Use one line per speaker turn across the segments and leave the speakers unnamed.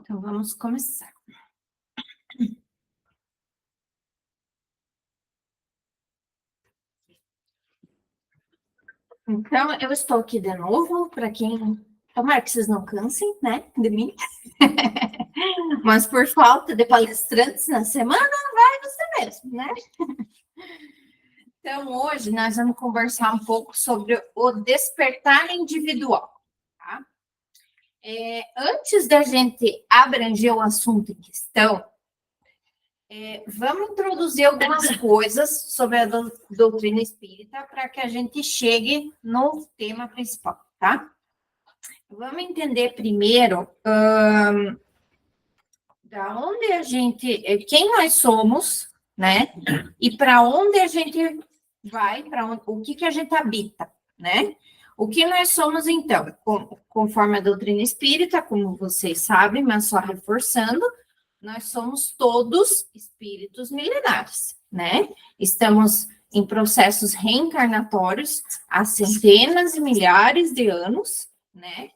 Então, vamos começar. Então, eu estou aqui de novo, para quem... Tomara que vocês não cansem, né, de mim. Mas por falta de palestrantes na semana, vai você mesmo, né? Então, hoje nós vamos conversar um pouco sobre o despertar individual, tá? Antes da gente abranger o assunto em questão, vamos introduzir algumas coisas sobre a doutrina espírita para que a gente chegue no tema principal, tá? Vamos entender primeiro da onde a gente, quem nós somos, né? E para onde a gente vai, o que a gente habita, né? O que nós somos, então, conforme a doutrina espírita, como vocês sabem, mas só reforçando, nós somos todos espíritos milenares, né? Estamos em processos reencarnatórios há centenas e milhares de anos, né?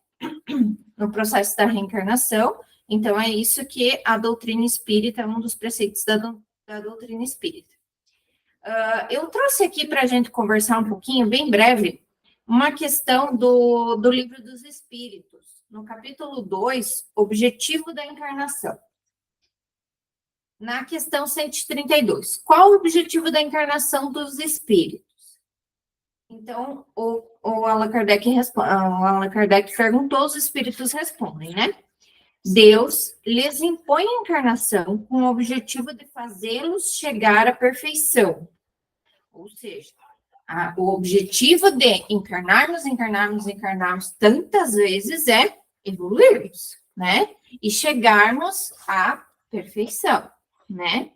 No processo da reencarnação. Então, é isso que a doutrina espírita é um dos preceitos da doutrina espírita. Eu trouxe aqui para a gente conversar um pouquinho, bem breve, uma questão do Livro dos Espíritos, no capítulo 2, Objetivo da Encarnação. Na questão 132, qual o objetivo da encarnação dos espíritos? Então, o Allan Kardec perguntou, os espíritos respondem, né? Deus lhes impõe a encarnação com o objetivo de fazê-los chegar à perfeição. Ou seja, o objetivo de encarnarmos tantas vezes é evoluirmos, né? E chegarmos à perfeição, né?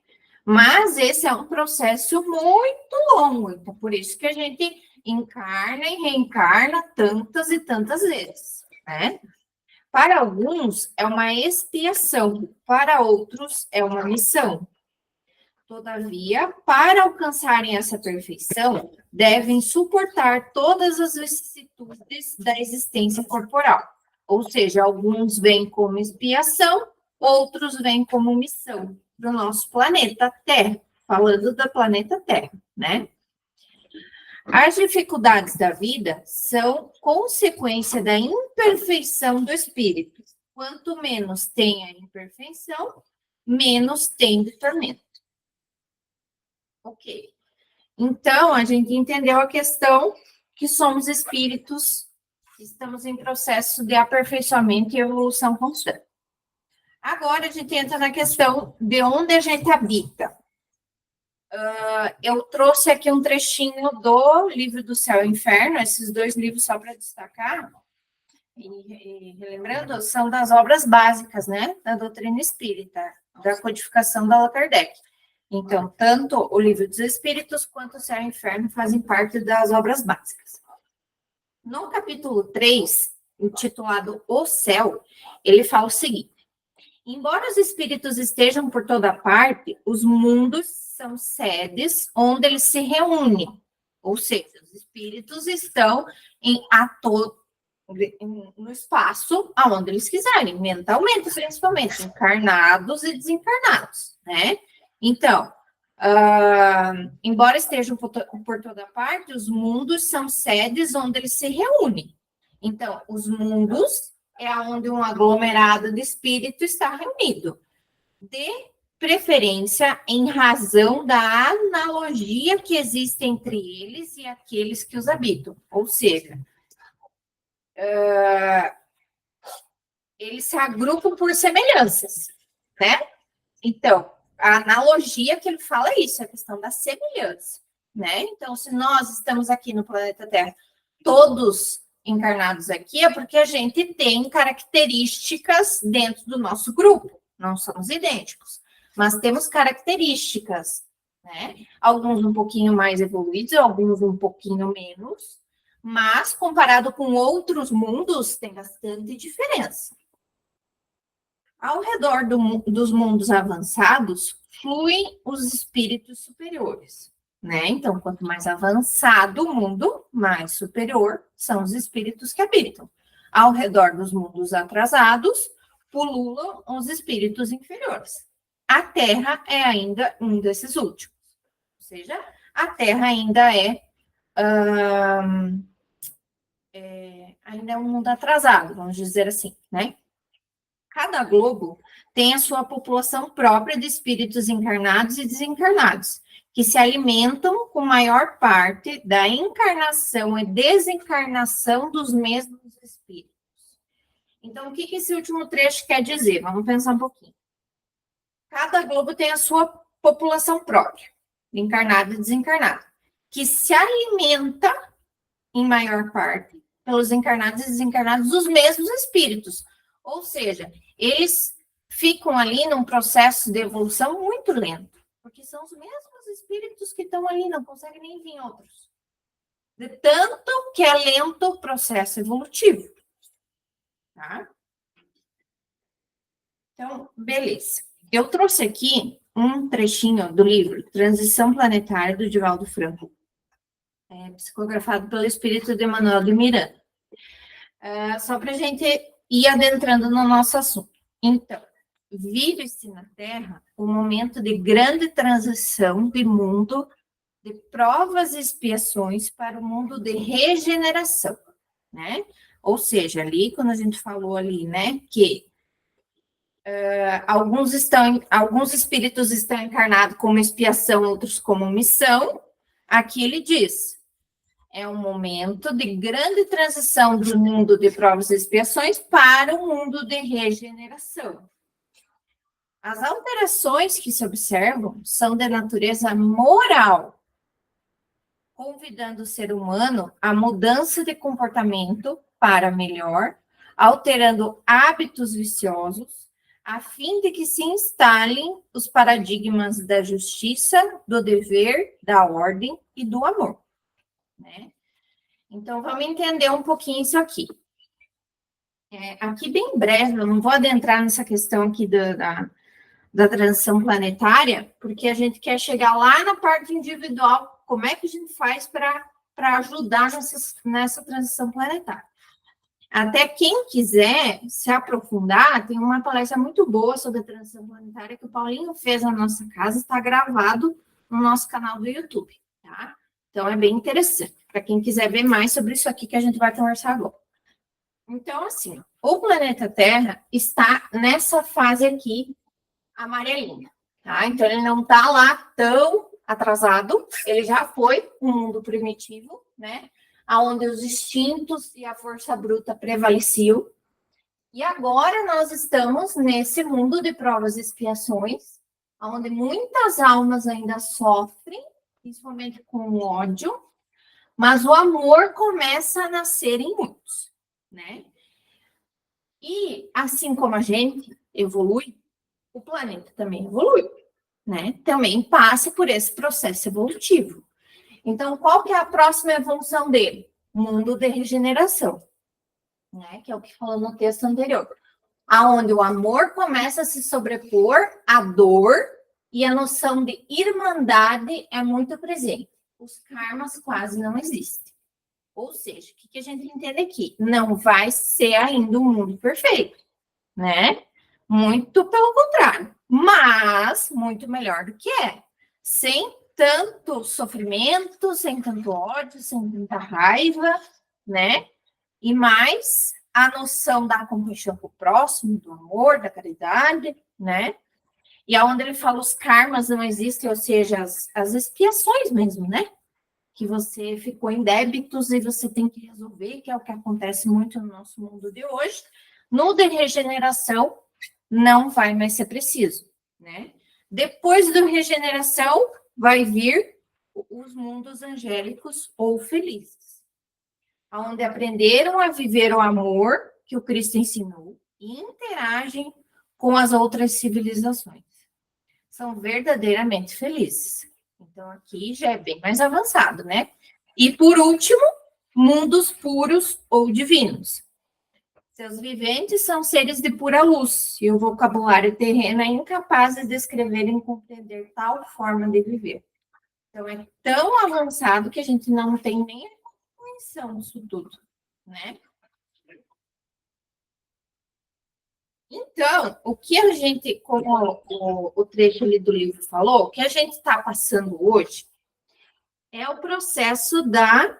Mas esse é um processo muito longo, então por isso que a gente encarna e reencarna tantas e tantas vezes, né? Para alguns é uma expiação, para outros é uma missão. Todavia, para alcançarem essa perfeição, devem suportar todas as vicissitudes da existência corporal. Ou seja, alguns vêm como expiação, outros vêm como missão do nosso planeta Terra, falando do planeta Terra, né? As dificuldades da vida são consequência da imperfeição do espírito. Quanto menos tem a imperfeição, menos tem de tormento. Ok. Então, a gente entendeu a questão que somos espíritos, estamos em processo de aperfeiçoamento e evolução constante. Agora, a gente entra na questão de onde a gente habita. Eu trouxe aqui um trechinho do Livro do Céu e Inferno, esses dois livros só para destacar, e relembrando, são das obras básicas, né, da doutrina espírita, da codificação da Allan Kardec. Então, tanto o Livro dos Espíritos quanto o Céu e o Inferno fazem parte das obras básicas. No capítulo 3, intitulado O Céu, ele fala o seguinte: embora os espíritos estejam por toda parte, os mundos são sedes onde eles se reúnem. Ou seja, os espíritos estão no espaço aonde eles quiserem, mentalmente, principalmente, encarnados e desencarnados, né? Então, embora estejam por toda parte, os mundos são sedes onde eles se reúnem. Então, os mundos é onde um aglomerado de espírito está reunido. De preferência, em razão da analogia que existe entre eles e aqueles que os habitam. Ou seja, eles se agrupam por semelhanças, né? Então, a analogia que ele fala é isso, a questão da semelhança, né? Então, se nós estamos aqui no planeta Terra, todos encarnados aqui, é porque a gente tem características dentro do nosso grupo, não somos idênticos, mas temos características, né? Alguns um pouquinho mais evoluídos, alguns um pouquinho menos, mas comparado com outros mundos, tem bastante diferença. Ao redor dos mundos avançados, fluem os espíritos superiores, né? Então, quanto mais avançado o mundo, mais superior são os espíritos que habitam. Ao redor dos mundos atrasados, pululam os espíritos inferiores. A Terra é ainda um desses últimos. Ou seja, a Terra ainda ainda é um mundo atrasado, vamos dizer assim, né? Cada globo tem a sua população própria de espíritos encarnados e desencarnados, que se alimentam com maior parte da encarnação e desencarnação dos mesmos espíritos. Então, o que esse último trecho quer dizer? Vamos pensar um pouquinho. Cada globo tem a sua população própria, encarnada e desencarnada, que se alimenta, em maior parte, pelos encarnados e desencarnados dos mesmos espíritos. Ou seja, eles ficam ali num processo de evolução muito lento, porque são os mesmos espíritos que estão ali, não conseguem nem vir outros. De tanto que é lento o processo evolutivo. Tá? Então, beleza. Eu trouxe aqui um trechinho do livro Transição Planetária, do Divaldo Franco, psicografado pelo espírito de Manuel de Miranda. Só para a gente ir adentrando no nosso assunto. Então, vive-se na Terra um momento de grande transição de mundo, de provas e expiações para o mundo de regeneração, né? Ou seja, ali, quando a gente falou ali, né, que alguns espíritos estão encarnados como expiação, outros como missão, aqui ele diz, é um momento de grande transição do mundo de provas e expiações para o mundo de regeneração. As alterações que se observam são de natureza moral, convidando o ser humano à mudança de comportamento para melhor, alterando hábitos viciosos, a fim de que se instalem os paradigmas da justiça, do dever, da ordem e do amor. Né? Então, vamos entender um pouquinho isso aqui. Aqui, bem breve, eu não vou adentrar nessa questão aqui da transição planetária, porque a gente quer chegar lá na parte individual, como é que a gente faz para ajudar nessa transição planetária. Até quem quiser se aprofundar, tem uma palestra muito boa sobre a transição planetária que o Paulinho fez na nossa casa, está gravado no nosso canal do YouTube, tá? Então, é bem interessante, para quem quiser ver mais sobre isso aqui que a gente vai conversar agora. Então, assim, o planeta Terra está nessa fase aqui, amarelinha, tá? Então, ele não está lá tão atrasado, ele já foi um mundo primitivo, né? Onde os instintos e a força bruta prevaleciam. E agora nós estamos nesse mundo de provas e expiações, onde muitas almas ainda sofrem, principalmente com o ódio, mas o amor começa a nascer em muitos, né? E assim como a gente evolui, o planeta também evolui, né? Também passa por esse processo evolutivo. Então, qual que é a próxima evolução dele? Mundo de regeneração, né? Que é o que falou no texto anterior. Aonde o amor começa a se sobrepor à dor e a noção de irmandade é muito presente. Os karmas quase não existem. Ou seja, o que a gente entende aqui? Não vai ser ainda um mundo perfeito, né? Muito pelo contrário, mas muito melhor do que é. Sem tanto sofrimento, sem tanto ódio, sem tanta raiva, né? E mais a noção da compaixão com o próximo, do amor, da caridade, né? E aonde ele fala os karmas não existem, ou seja, as expiações mesmo, né? Que você ficou em débitos e você tem que resolver, que é o que acontece muito no nosso mundo de hoje. No de regeneração, não vai mais ser preciso, né? Depois da regeneração, vai vir os mundos angélicos ou felizes, onde aprenderam a viver o amor que o Cristo ensinou e interagem com as outras civilizações. São verdadeiramente felizes. Então, aqui já é bem mais avançado, né? E, por último, mundos puros ou divinos. Seus viventes são seres de pura luz, e o vocabulário terreno é incapaz de descrever e compreender tal forma de viver. Então, é tão avançado que a gente não tem nem a compreensão disso tudo, né? Então, o que a gente, como o trecho ali do livro falou, o que a gente está passando hoje é o processo da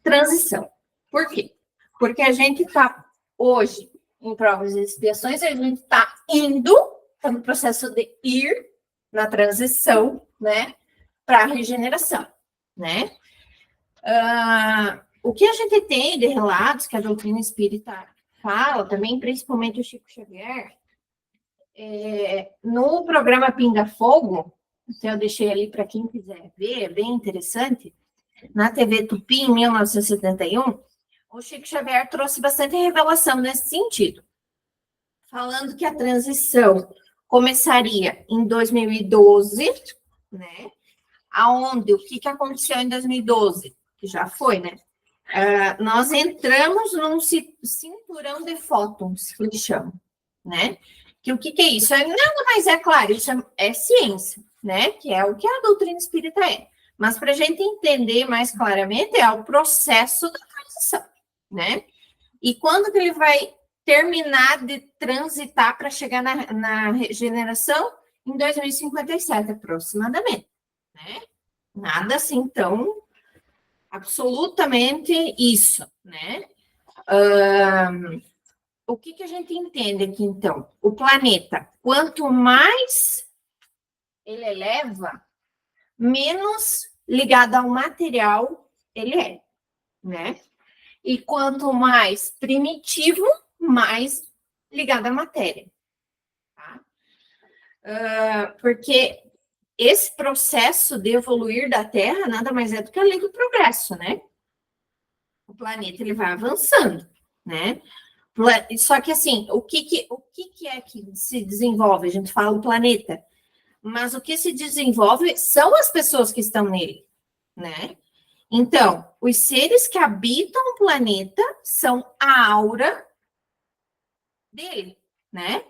transição. Por quê? Porque a gente está hoje em provas e expiações, a gente está indo, está no processo de ir na transição, né, para a regeneração, né? O que a gente tem de relatos que a doutrina espírita fala, também principalmente o Chico Xavier, no programa Pinga Fogo, que eu deixei ali para quem quiser ver, é bem interessante, na TV Tupi, em 1971, o Chico Xavier trouxe bastante revelação nesse sentido, falando que a transição começaria em 2012, né? Aonde, o que aconteceu em 2012? Que já foi, né? Nós entramos num cinturão de fótons, que eles chamam, né? Que o que é isso? Nada mais é claro, isso é ciência, né? Que é o que a doutrina espírita é. Mas para a gente entender mais claramente, é o processo da transição, né? E quando que ele vai terminar de transitar para chegar na regeneração? Em 2057, aproximadamente, né? Nada assim tão absolutamente isso, né? O que a gente entende aqui, então? O planeta, quanto mais ele eleva, menos ligado ao material ele é, né? E quanto mais primitivo, mais ligado à matéria. Tá? Porque esse processo de evoluir da Terra nada mais é do que a lei do progresso, né? O planeta ele vai avançando, né? Só que assim, o que é que se desenvolve? A gente fala o planeta, mas o que se desenvolve são as pessoas que estão nele, né? Então, os seres que habitam o planeta são a aura dele, né?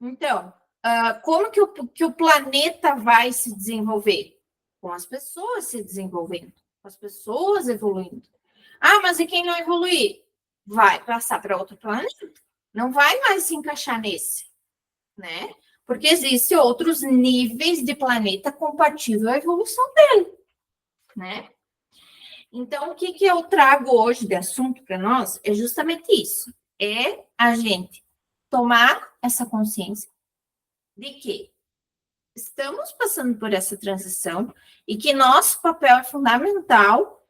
Então, como que o planeta vai se desenvolver? Com as pessoas se desenvolvendo, com as pessoas evoluindo. Ah, mas e quem não evoluir? Vai passar para outro planeta? Não vai mais se encaixar nesse, né? Porque existem outros níveis de planeta compatível à evolução dele, né? Então, o que eu trago hoje de assunto para nós é justamente isso. É a gente tomar essa consciência de que estamos passando por essa transição e que nosso papel é fundamental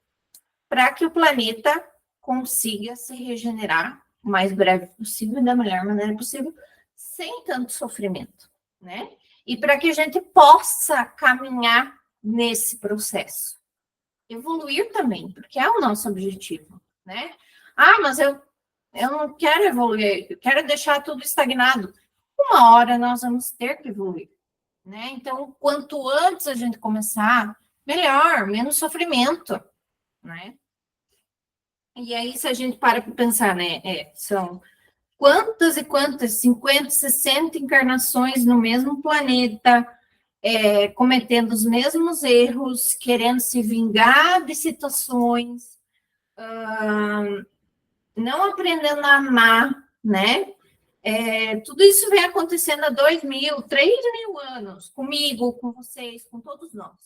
para que o planeta consiga se regenerar o mais breve possível, da melhor maneira possível, sem tanto sofrimento, né? E para que a gente possa caminhar nesse processo. Evoluir também, porque é o nosso objetivo, né? Ah, mas eu não quero evoluir, eu quero deixar tudo estagnado. Uma hora nós vamos ter que evoluir, né? Então, quanto antes a gente começar, melhor, menos sofrimento, né? E aí, se a gente para pensar, né, são quantas e quantas, 50, 60 encarnações no mesmo planeta, cometendo os mesmos erros, querendo se vingar de situações, não aprendendo a amar, né? Tudo isso vem acontecendo há 2.000, 3.000 anos, comigo, com vocês, com todos nós,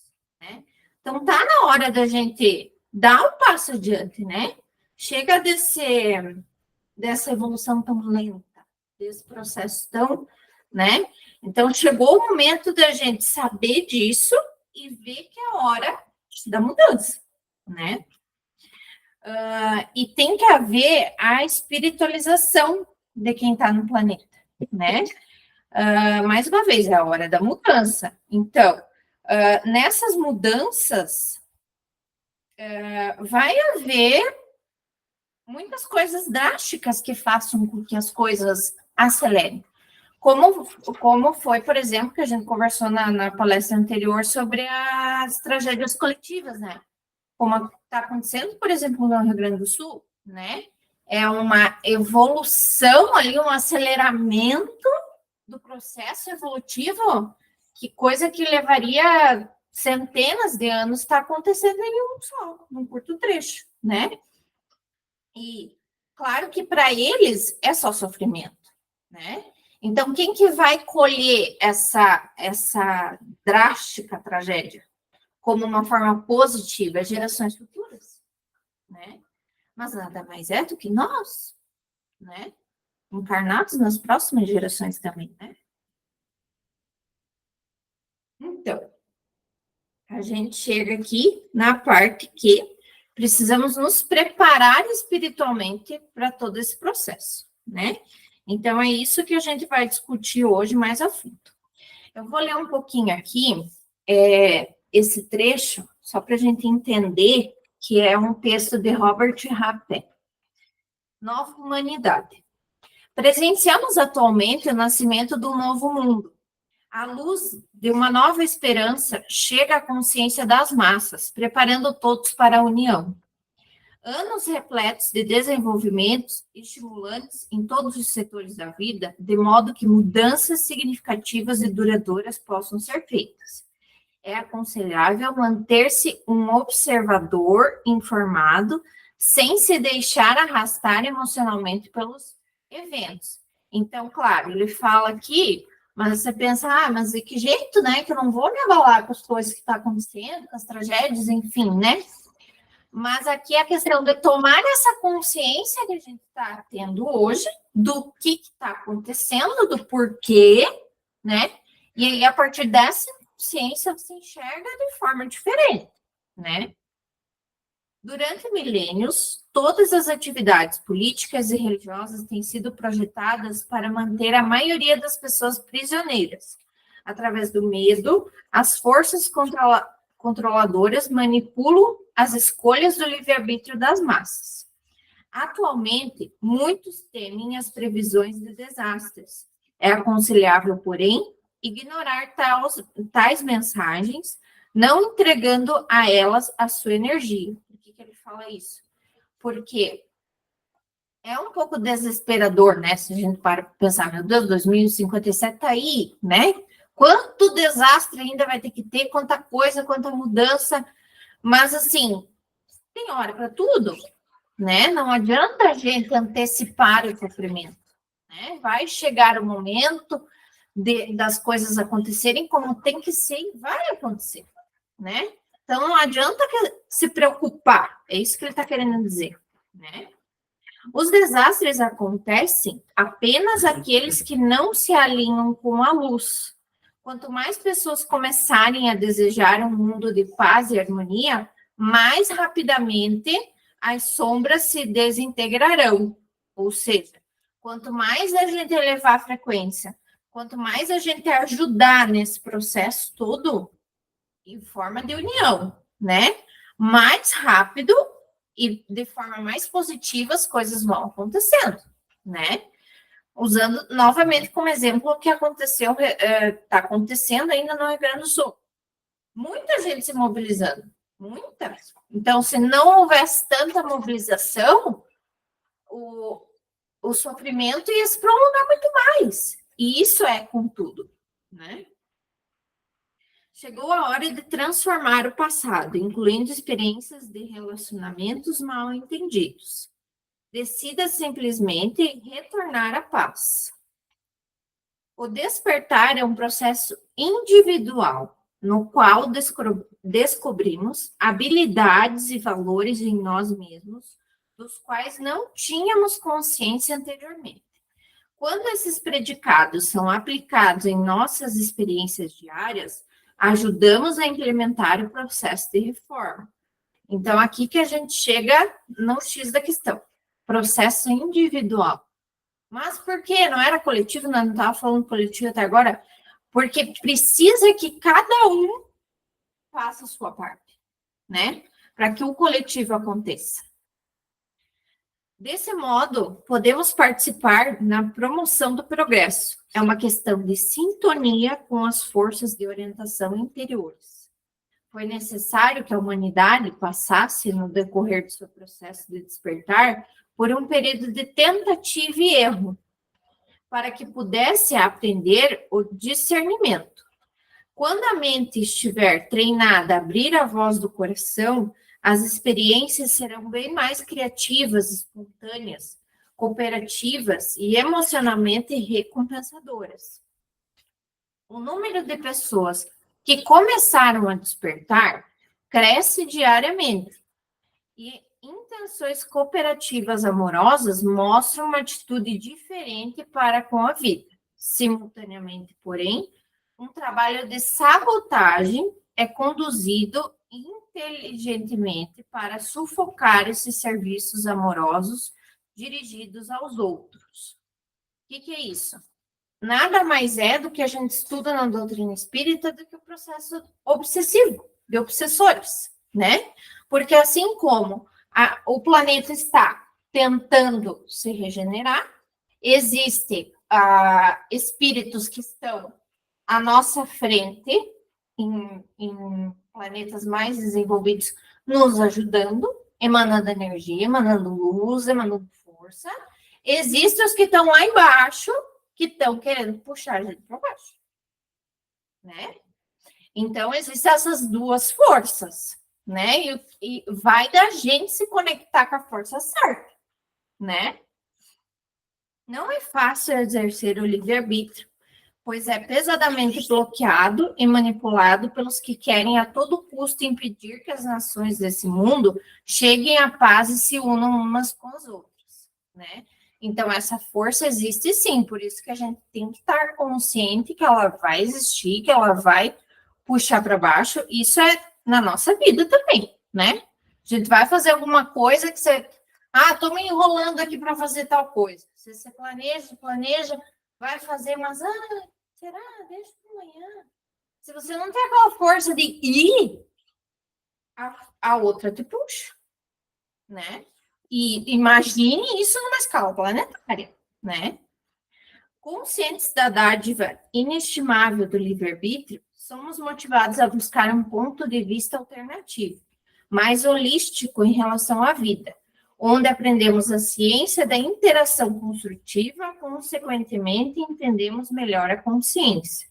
né? Então, tá na hora da gente dar um passo adiante, né? Chega dessa evolução tão lenta, desse processo tão, né? Então, chegou o momento da gente saber disso e ver que é hora da mudança, né? E tem que haver a espiritualização de quem está no planeta, né? Mais uma vez, é a hora da mudança. Então, nessas mudanças, vai haver muitas coisas drásticas que façam com que as coisas acelerem. Como foi, por exemplo, que a gente conversou na palestra anterior sobre as tragédias coletivas, né? Como está acontecendo, por exemplo, no Rio Grande do Sul, né? É uma evolução ali, um aceleramento do processo evolutivo, que coisa que levaria centenas de anos está acontecendo em um só, num curto trecho, né? E Claro que para eles é só sofrimento, né? Então, quem que vai colher essa drástica tragédia como uma forma positiva? As gerações futuras, né? Mas nada mais é do que nós, né? Encarnados nas próximas gerações também, né? Então, a gente chega aqui na parte que precisamos nos preparar espiritualmente para todo esse processo, né? Então, é isso que a gente vai discutir hoje mais a fundo. Eu vou ler um pouquinho aqui esse trecho, só para a gente entender que é um texto de Robert Rappé. Nova Humanidade. Presenciamos atualmente o nascimento do novo mundo. A luz de uma nova esperança chega à consciência das massas, preparando todos para a união. Anos repletos de desenvolvimentos estimulantes em todos os setores da vida, de modo que mudanças significativas e duradouras possam ser feitas. É aconselhável manter-se um observador informado, sem se deixar arrastar emocionalmente pelos eventos. Então, claro, ele fala aqui, mas você pensa, mas de que jeito, né? Que eu não vou me abalar com as coisas que estão acontecendo, com as tragédias, enfim, né? Mas aqui é a questão de tomar essa consciência que a gente está tendo hoje, do que está acontecendo, do porquê, né? E aí, a partir dessa consciência, se enxerga de forma diferente, né? Durante milênios, todas as atividades políticas e religiosas têm sido projetadas para manter a maioria das pessoas prisioneiras. Através do medo, as forças controladoras manipulam as escolhas do livre-arbítrio das massas. Atualmente, muitos temem as previsões de desastres. É aconselhável, porém, ignorar tais mensagens, não entregando a elas a sua energia. Por que ele fala isso? Porque é um pouco desesperador, né? Se a gente para pensar, meu Deus, 2057 tá aí, né? Quanto desastre ainda vai ter que ter, quanta coisa, quanta mudança. Mas, assim, tem hora para tudo, né? Não adianta a gente antecipar o sofrimento, né? Vai chegar o momento das coisas acontecerem como tem que ser e vai acontecer, né? Então, não adianta se preocupar, é isso que ele está querendo dizer, né? Os desastres acontecem apenas àqueles que não se alinham com a luz. Quanto mais pessoas começarem a desejar um mundo de paz e harmonia, mais rapidamente as sombras se desintegrarão. Ou seja, quanto mais a gente elevar a frequência, quanto mais a gente ajudar nesse processo todo, em forma de união, né? Mais rápido e de forma mais positiva as coisas vão acontecendo, né? Usando novamente como exemplo o que aconteceu, está acontecendo ainda no Rio Grande do Sul. Muita gente se mobilizando, muita. Então, se não houvesse tanta mobilização, o sofrimento ia se prolongar muito mais. E isso é com tudo, né? Chegou a hora de transformar o passado, incluindo experiências de relacionamentos mal entendidos. Decida simplesmente retornar à paz. O despertar é um processo individual, no qual descobrimos habilidades e valores em nós mesmos, dos quais não tínhamos consciência anteriormente. Quando esses predicados são aplicados em nossas experiências diárias, ajudamos a implementar o processo de reforma. Então, aqui que a gente chega no X da questão, processo individual. Mas por que? Não era coletivo, não estava falando coletivo até agora? Porque precisa que cada um faça a sua parte, né? Para que o coletivo aconteça. Desse modo, podemos participar na promoção do progresso. É uma questão de sintonia com as forças de orientação interiores. Foi necessário que a humanidade passasse, no decorrer do seu processo de despertar, por um período de tentativa e erro, para que pudesse aprender o discernimento. Quando a mente estiver treinada a abrir a voz do coração, as experiências serão bem mais criativas, espontâneas, cooperativas e emocionalmente recompensadoras. O número de pessoas que começaram a despertar cresce diariamente e intenções cooperativas amorosas mostram uma atitude diferente para com a vida. Simultaneamente, porém, um trabalho de sabotagem é conduzido inteligentemente para sufocar esses serviços amorosos dirigidos aos outros. O que é isso? Nada mais é do que a gente estuda na doutrina espírita do que o processo obsessivo, de obsessores, né? Porque assim como o planeta está tentando se regenerar, existem espíritos que estão à nossa frente, em planetas mais desenvolvidos, nos ajudando, emanando energia, emanando luz, emanando força. Existem os que estão lá embaixo, que estão querendo puxar a gente para baixo, né? Então, existem essas duas forças, né? E vai da gente se conectar com a força certa, né? Não é fácil exercer o livre-arbítrio, pois é pesadamente bloqueado e manipulado pelos que querem a todo custo impedir que as nações desse mundo cheguem à paz e se unam umas com as outras, né? Então, essa força existe sim, por isso que a gente tem que estar consciente que ela vai existir, que ela vai puxar para baixo. Isso é na nossa vida também, né? A gente vai fazer alguma coisa que você... estou me enrolando aqui para fazer tal coisa. Você planeja, vai fazer, mas... será? Deixa para amanhã. Se você não tem aquela força de ir, a outra te puxa, né? E imagine isso numa escala planetária, né? Conscientes da dádiva inestimável do livre-arbítrio, somos motivados a buscar um ponto de vista alternativo, mais holístico em relação à vida, onde aprendemos a ciência da interação construtiva, consequentemente entendemos melhor a consciência.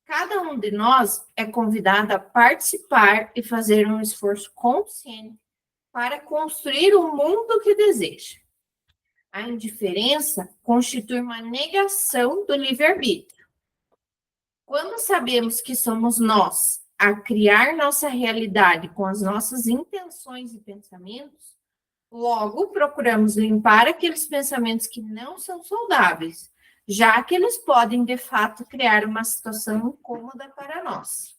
Cada um de nós é convidado a participar e fazer um esforço consciente para construir o mundo que deseja. A indiferença constitui uma negação do livre-arbítrio. Quando sabemos que somos nós a criar nossa realidade com as nossas intenções e pensamentos, logo procuramos limpar aqueles pensamentos que não são saudáveis, já que eles podem, de fato, criar uma situação incômoda para nós.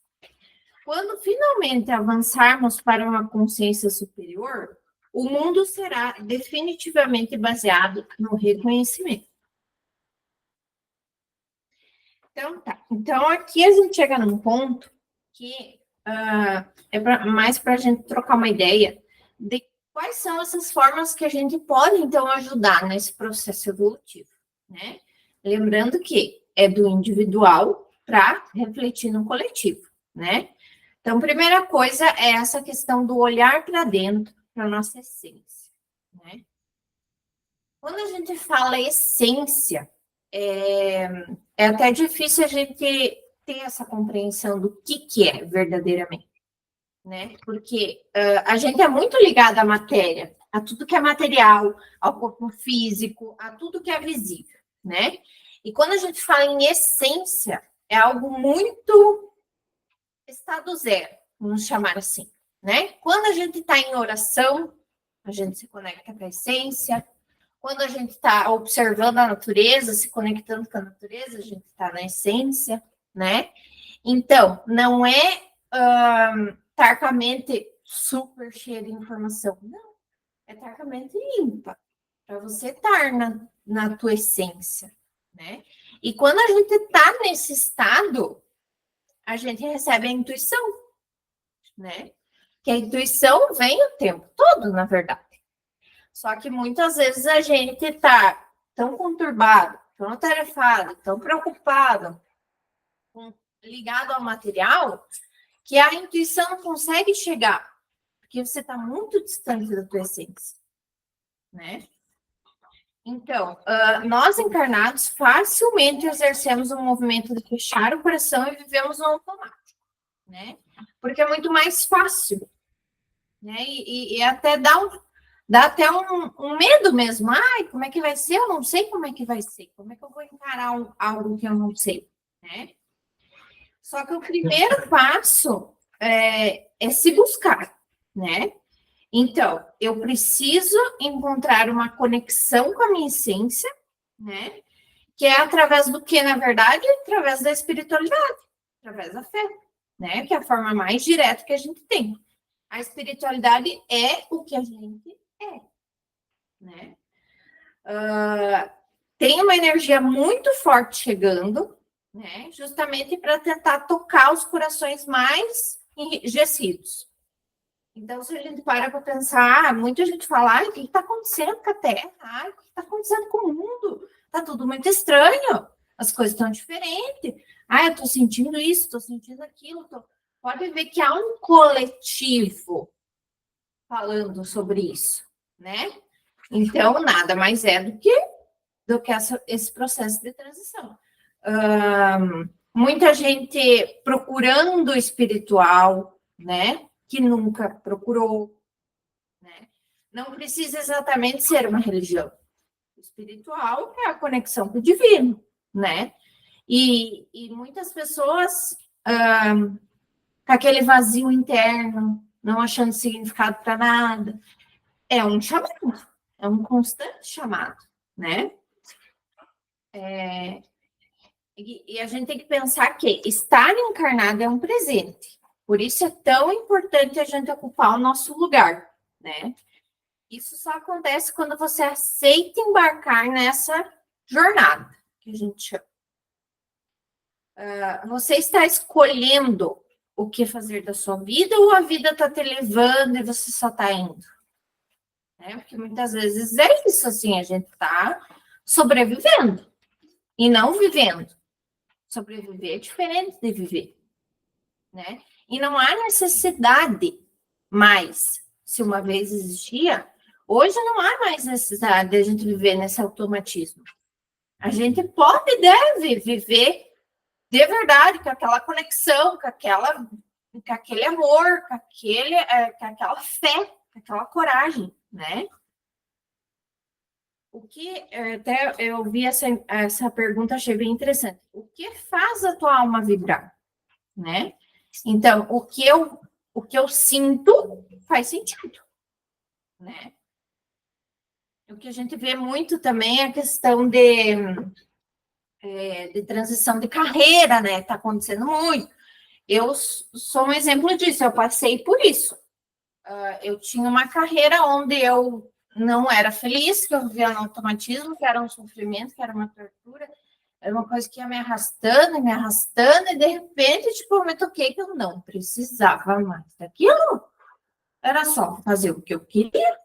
Quando finalmente avançarmos para uma consciência superior, o mundo será definitivamente baseado no reconhecimento. Então, tá. Então, aqui a gente chega num ponto que mais para a gente trocar uma ideia de quais são essas formas que a gente pode, então, ajudar nesse processo evolutivo, né? Lembrando que é do individual para refletir no coletivo, né? Então, primeira coisa é essa questão do olhar para dentro, para a nossa essência, né? Quando a gente fala essência, é até difícil a gente ter essa compreensão do que é verdadeiramente, né? Porque a gente é muito ligado à matéria, a tudo que é material, ao corpo físico, a tudo que é visível, né? E quando a gente fala em essência, é algo muito estado zero, vamos chamar assim, né? Quando a gente está em oração, a gente se conecta com a essência. Quando a gente está observando a natureza, se conectando com a natureza, a gente está na essência, né? Então, não é estar com a mente super cheia de informação. Não, é estar com a mente limpa, para você estar na tua essência, né? E quando a gente está nesse estado, a gente recebe a intuição, né? Que a intuição vem o tempo todo, na verdade. Só que muitas vezes a gente está tão conturbado, tão atarefado, tão preocupado, ligado ao material, que a intuição não consegue chegar, porque você está muito distante da tua essência, né? Então, nós encarnados facilmente exercemos um movimento de fechar o coração e vivemos no automático, né? Porque é muito mais fácil, né? E até dá dá até um medo mesmo. Ai, como é que vai ser? Eu não sei como é que vai ser. Como é que eu vou encarar algo que eu não sei, né? Só que o primeiro passo é se buscar, né? Então, eu preciso encontrar uma conexão com a minha essência, né? Que é através do que, na verdade? Através da espiritualidade, através da fé, né? Que é a forma mais direta que a gente tem. A espiritualidade é o que a gente é, né? Tem uma energia muito forte chegando, né? Justamente para tentar tocar os corações mais enrijecidos. Então, se a gente para pensar, muita gente fala, o que está acontecendo com a Terra? O que está acontecendo com o mundo? Está tudo muito estranho, as coisas estão diferentes. Eu estou sentindo isso, estou sentindo aquilo. Pode ver que há um coletivo falando sobre isso, né? Então, nada mais é do que esse processo de transição. Muita gente procurando o espiritual, né? Que nunca procurou, né? Não precisa exatamente ser uma religião. O espiritual é a conexão com o divino, né? E muitas pessoas com aquele vazio interno, não achando significado para nada, é um chamado, é um constante chamado, né? E a gente tem que pensar que estar encarnado é um presente. Por isso é tão importante a gente ocupar o nosso lugar, né? Isso só acontece quando você aceita embarcar nessa jornada, que a gente chama. Você está escolhendo o que fazer da sua vida ou a vida está te levando e você só está indo? Porque muitas vezes é isso, assim, a gente está sobrevivendo e não vivendo. Sobreviver é diferente de viver, né? E não há necessidade mais, se uma vez existia, hoje não há mais necessidade de a gente viver nesse automatismo. A gente pode e deve viver de verdade, com aquela conexão, com aquele amor, com aquela fé, com aquela coragem, né? O que até eu vi essa pergunta, achei bem interessante. O que faz a tua alma vibrar, né? Então, o que eu sinto faz sentido, né? O que a gente vê muito também é a questão de transição de carreira, né? Está acontecendo muito. Eu sou um exemplo disso, eu passei por isso. Eu tinha uma carreira onde eu não era feliz, que eu vivia no automatismo, que era um sofrimento, que era uma tortura, era uma coisa que ia me arrastando, e de repente, tipo, eu me toquei que eu não precisava mais daquilo. Era só fazer o que eu queria,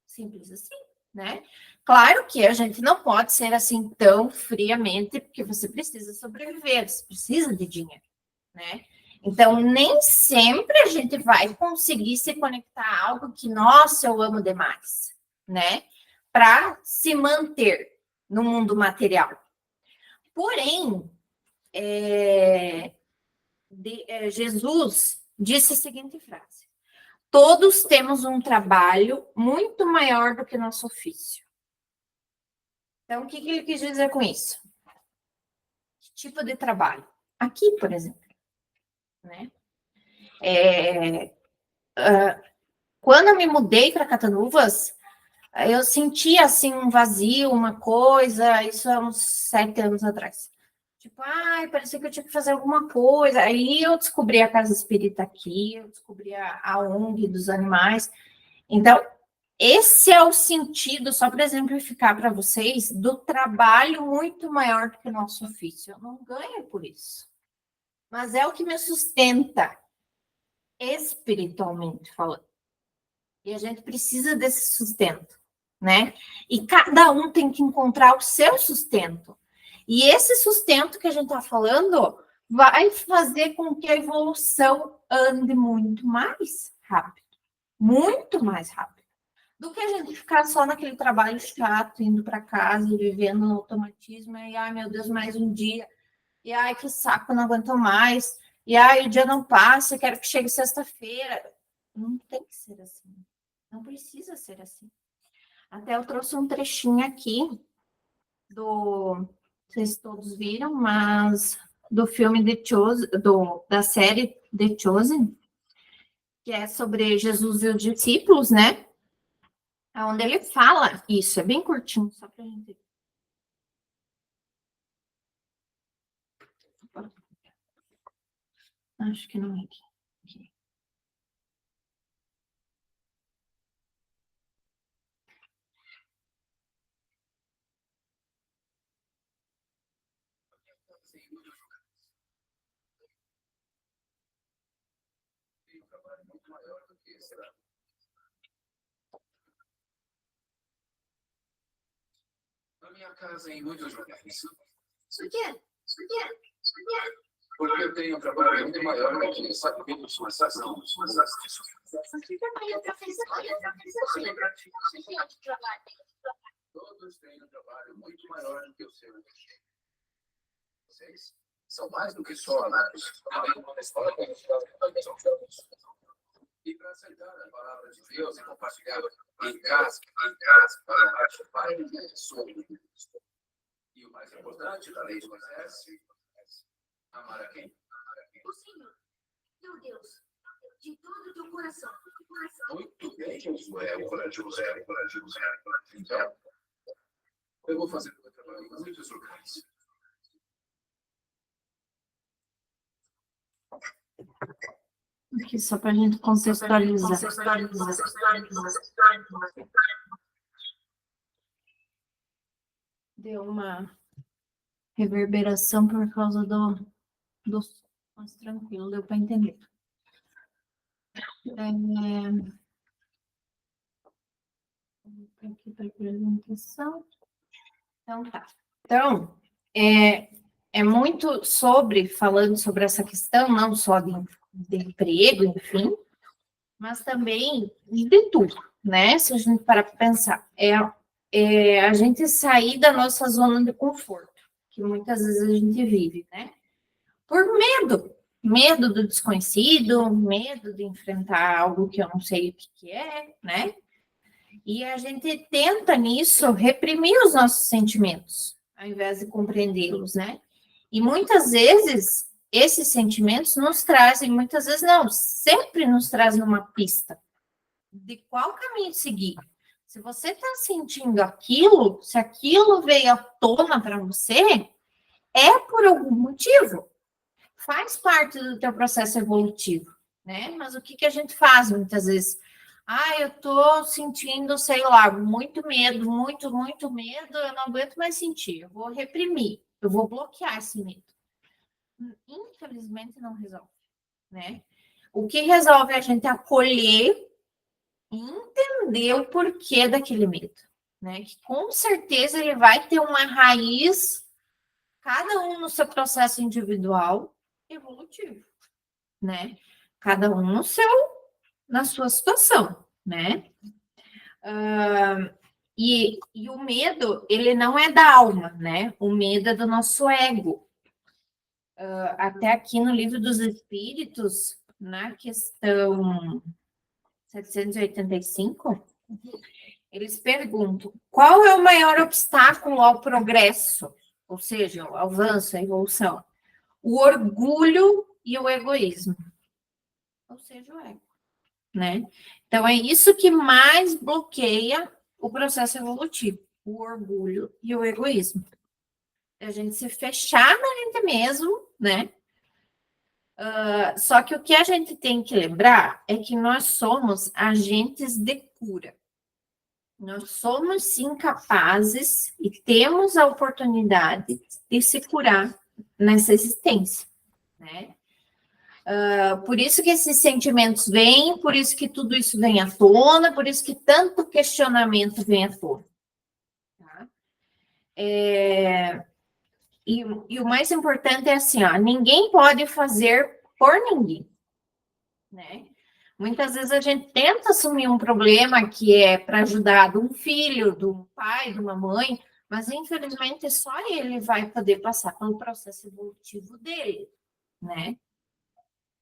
simples assim, né? Claro que a gente não pode ser assim tão friamente, porque você precisa sobreviver, você precisa de dinheiro, né? Então, nem sempre a gente vai conseguir se conectar a algo que, nossa, eu amo demais, né? Para se manter no mundo material. Porém, Jesus disse a seguinte frase: todos temos um trabalho muito maior do que nosso ofício. Então, o que ele quis dizer com isso? Que tipo de trabalho? Aqui, por exemplo, né? Quando eu me mudei para Catanuvas, eu sentia, assim, um vazio, uma coisa, isso há uns 7 anos atrás. Tipo, parecia que eu tinha que fazer alguma coisa. Aí eu descobri a Casa Espírita aqui, eu descobri a ONG dos animais. Então, esse é o sentido, só para exemplificar para vocês, do trabalho muito maior do que o nosso ofício. Eu não ganho por isso. Mas é o que me sustenta, espiritualmente falando. E a gente precisa desse sustento, né? E cada um tem que encontrar o seu sustento. E esse sustento que a gente está falando vai fazer com que a evolução ande muito mais rápido. Muito mais rápido. Do que a gente ficar só naquele trabalho chato, indo para casa e vivendo no automatismo. E, meu Deus, mais um dia. E, que saco, não aguento mais. E, o dia não passa, eu quero que chegue sexta-feira. Não tem que ser assim. Não precisa ser assim. Até eu trouxe um trechinho aqui não sei se todos viram, mas do filme The Chosen, da série The Chosen, que é sobre Jesus e os discípulos, né? Onde ele fala isso, é bem curtinho, só pra gente. Acho que não é aqui.
Na minha casa, em muitos lugares.
Por quê?
Porque eu tenho um trabalho muito maior do que saber sua estação. Todos têm um trabalho muito maior do que o seu. Vocês são mais do que só alunos. E para aceitar a palavra de Deus e compartilhar em casa, para participar sobre. E o mais importante da lei de Moisés, amar a quem?
O Senhor, teu Deus, de todo o teu coração.
Muito bem, Josué, corajoso. Então, eu vou fazer o meu trabalho em muitos lugares.
Aqui só para a gente contextualizar. Deu uma reverberação por causa do som, mas tranquilo, deu para entender. Aqui para apresentação. Então, tá. Então, é muito falando sobre essa questão, não só de emprego, enfim, mas também de tudo, né? Se a gente parar para pensar, a gente sair da nossa zona de conforto, que muitas vezes a gente vive, né? Por medo do desconhecido, medo de enfrentar algo que eu não sei o que é, né? E a gente tenta nisso reprimir os nossos sentimentos, ao invés de compreendê-los, né? E muitas vezes esses sentimentos nos trazem, muitas vezes não, sempre nos trazem uma pista de qual caminho seguir. Se você está sentindo aquilo, se aquilo veio à tona para você, é por algum motivo. Faz parte do teu processo evolutivo, né? Mas o que a gente faz muitas vezes? Eu tô sentindo, sei lá, muito medo, muito medo, eu não aguento mais sentir, eu vou reprimir, eu vou bloquear esse medo. Infelizmente não resolve, né? O que resolve é a gente acolher e entender o porquê daquele medo, né? Que com certeza ele vai ter uma raiz, cada um no seu processo individual evolutivo, né? Cada um na sua situação, né? E o medo, ele não é da alma, né? O medo é do nosso ego. Até aqui no Livro dos Espíritos, na questão 785, eles perguntam: qual é o maior obstáculo ao progresso? Ou seja, ao avanço, à evolução? O orgulho e o egoísmo. Ou seja, o ego, né? Então, é isso que mais bloqueia o processo evolutivo, o orgulho e o egoísmo. É a gente se fechar na gente mesmo, né? Só que o que a gente tem que lembrar é que nós somos agentes de cura. Nós somos, sim, capazes e temos a oportunidade de se curar nessa existência, né? Por isso que esses sentimentos vêm, por isso que tudo isso vem à tona, por isso que tanto questionamento vem à tona. Tá? E o mais importante é assim, ninguém pode fazer por ninguém, né? Muitas vezes a gente tenta assumir um problema que é para ajudar de um filho, de um pai, de uma mãe, mas infelizmente só ele vai poder passar pelo processo evolutivo dele, né?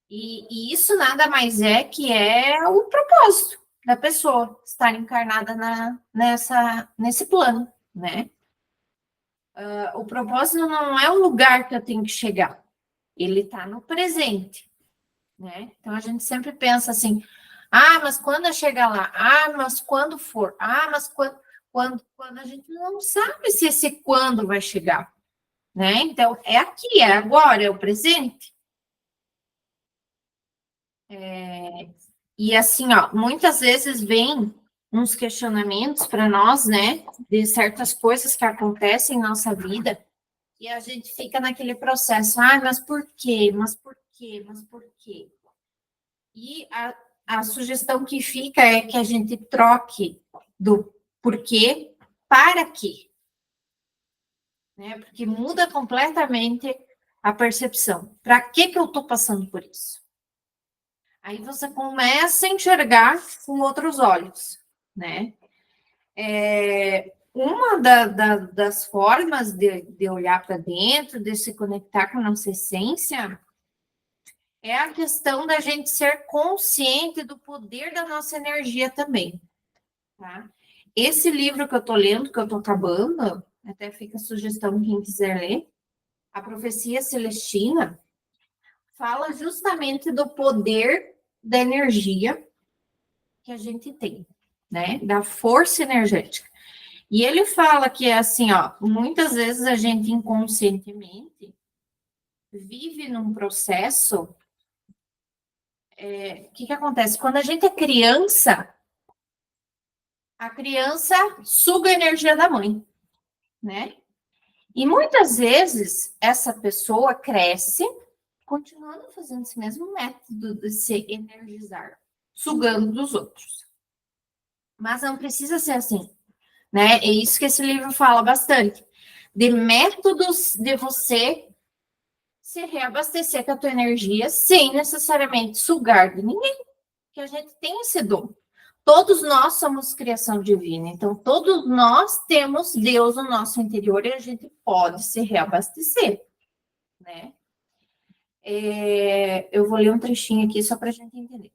E isso nada mais é que é o propósito, da pessoa estar encarnada nesse plano, né? O propósito não é o lugar que eu tenho que chegar, ele está no presente, né? Então a gente sempre pensa assim, mas quando eu chegar lá, mas quando for, mas quando a gente não sabe se esse quando vai chegar, né? Então é aqui, é agora, é o presente. E assim, muitas vezes vem uns questionamentos para nós, né, de certas coisas que acontecem em nossa vida, e a gente fica naquele processo, mas por quê? Mas por quê? Mas por quê? E a sugestão que fica é que a gente troque do porquê para quê, né? Porque muda completamente a percepção. Para que eu estou passando por isso? Aí você começa a enxergar com outros olhos, né? Uma das formas de olhar para dentro, de se conectar com a nossa essência, é a questão da gente ser consciente do poder da nossa energia também, tá? Esse livro que eu estou lendo, que eu estou acabando, até fica a sugestão quem quiser ler, A Profecia Celestina, fala justamente do poder da energia que a gente tem, né? Da força energética. E ele fala que é assim, muitas vezes a gente inconscientemente vive num processo. O que acontece? Quando a gente é criança, a criança suga a energia da mãe, né? E muitas vezes essa pessoa cresce continuando fazendo esse mesmo método de se energizar, sugando dos outros. Mas não precisa ser assim, né? É isso que esse livro fala bastante, de métodos de você se reabastecer com a tua energia sem necessariamente sugar de ninguém, que a gente tem esse dom. Todos nós somos criação divina, então todos nós temos Deus no nosso interior e a gente pode se reabastecer, né? Eu vou ler um trechinho aqui só para a gente entender.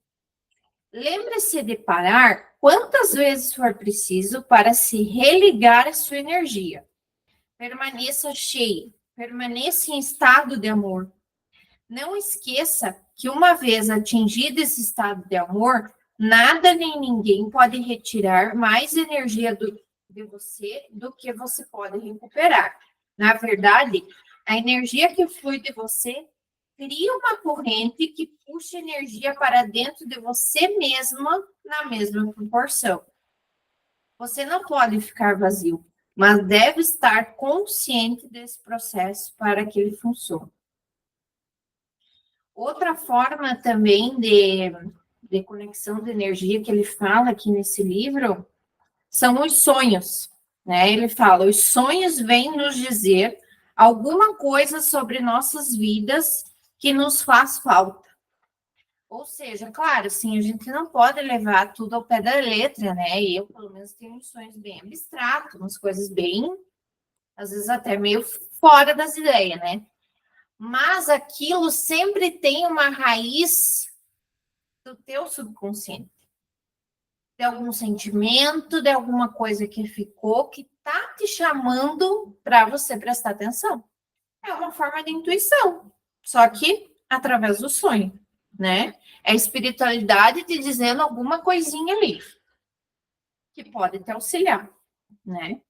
Lembre-se de parar quantas vezes for preciso para se religar a sua energia. Permaneça cheio, permaneça em estado de amor. Não esqueça que uma vez atingido esse estado de amor, nada nem ninguém pode retirar mais energia de você do que você pode recuperar. Na verdade, a energia que flui de você cria uma corrente que puxa energia para dentro de você mesma na mesma proporção. Você não pode ficar vazio, mas deve estar consciente desse processo para que ele funcione. Outra forma também de conexão de energia que ele fala aqui nesse livro são os sonhos, né? Ele fala, os sonhos vêm nos dizer alguma coisa sobre nossas vidas que nos faz falta. Ou seja, claro, assim, a gente não pode levar tudo ao pé da letra, né? Eu, pelo menos, tenho uns sonhos bem abstratos, umas coisas bem, às vezes até meio fora das ideias, né? Mas aquilo sempre tem uma raiz do teu subconsciente. De algum sentimento, de alguma coisa que ficou, que tá te chamando para você prestar atenção. É uma forma de intuição, só que através do sonho, né? É a espiritualidade te dizendo alguma coisinha ali, que pode te auxiliar, né?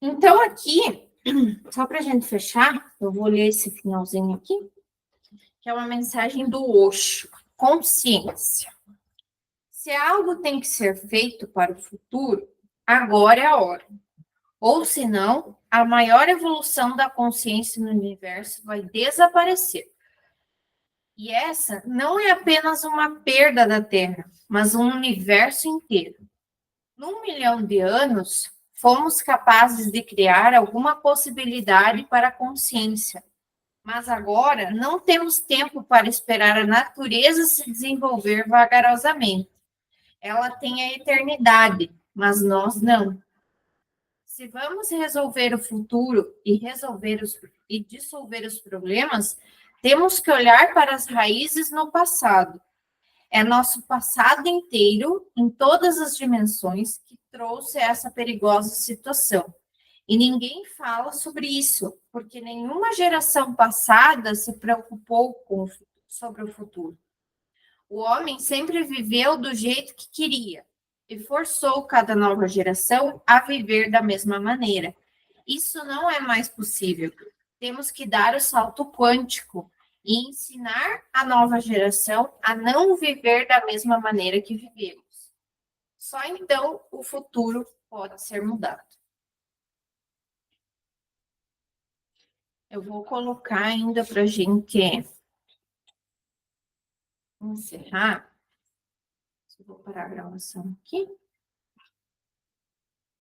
Então, aqui, só para a gente fechar, eu vou ler esse finalzinho aqui, que é uma mensagem do Osho, consciência. Se algo tem que ser feito para o futuro, agora é a hora. Ou senão, a maior evolução da consciência no universo vai desaparecer. E essa não é apenas uma perda da Terra, mas um universo inteiro. Num 1.000.000 de anos, fomos capazes de criar alguma possibilidade para a consciência. Mas agora não temos tempo para esperar a natureza se desenvolver vagarosamente. Ela tem a eternidade, mas nós não. Se vamos resolver o futuro e dissolver os problemas, temos que olhar para as raízes no passado. É nosso passado inteiro, em todas as dimensões, que trouxe essa perigosa situação. E ninguém fala sobre isso, porque nenhuma geração passada se preocupou sobre o futuro. O homem sempre viveu do jeito que queria e forçou cada nova geração a viver da mesma maneira. Isso não é mais possível. Temos que dar o salto quântico e ensinar a nova geração a não viver da mesma maneira que vivemos. Só então o futuro pode ser mudado. Eu vou colocar ainda para a gente encerrar. Eu vou parar a gravação aqui.